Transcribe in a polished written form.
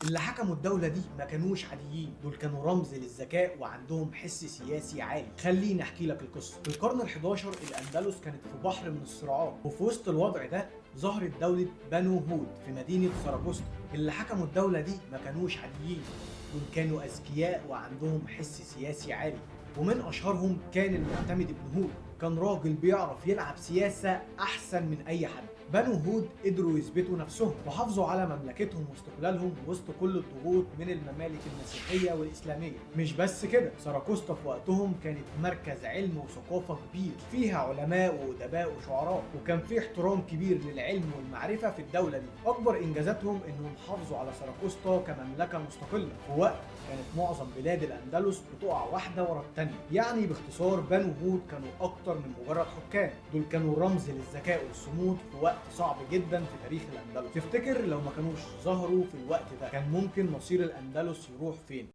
اللي حكموا الدولة دي ما كانوش عاديين، دول كانوا رمز للذكاء وعندهم حس سياسي عالي. خليني احكي لك القصة. في القرن ال11 الأندلس كانت في بحر من الصراعات، وفي وسط الوضع ده ظهرت دولة بنو هود في مدينة سراغوستا. اللي حكموا الدولة دي ما كانوش عاديين، دول كانوا أذكياء وعندهم حس سياسي عالي. ومن أشهرهم كان المعتمد ابن هود، كان راجل بيعرف يلعب سياسة أحسن من أي حد. بنو هود قدروا يثبتوا نفسهم وحافظوا على مملكتهم واستقلالهم وسط كل الضغوط من الممالك المسيحية والإسلامية. مش بس كده، سراكوستا في وقتهم كانت مركز علم وثقافة كبير، فيها علماء وأدباء وشعراء، وكان في احترام كبير للعلم والمعرفة في الدولة دي. أكبر إنجازاتهم إنهم حافظوا على سراكوستا كمملكة مستقلة في وقت كانت معظم بلاد الأندلس بتقع واحدة ورا التانية. يعني باختصار بنو هود كانوا أكتر من مجرد حكام، دول كانوا رمز للذكاء والصمود في وقت صعب جدا في تاريخ الأندلس. تفتكر لو ما كانوش ظهروا في الوقت ده كان ممكن مصير الأندلس يروح فين؟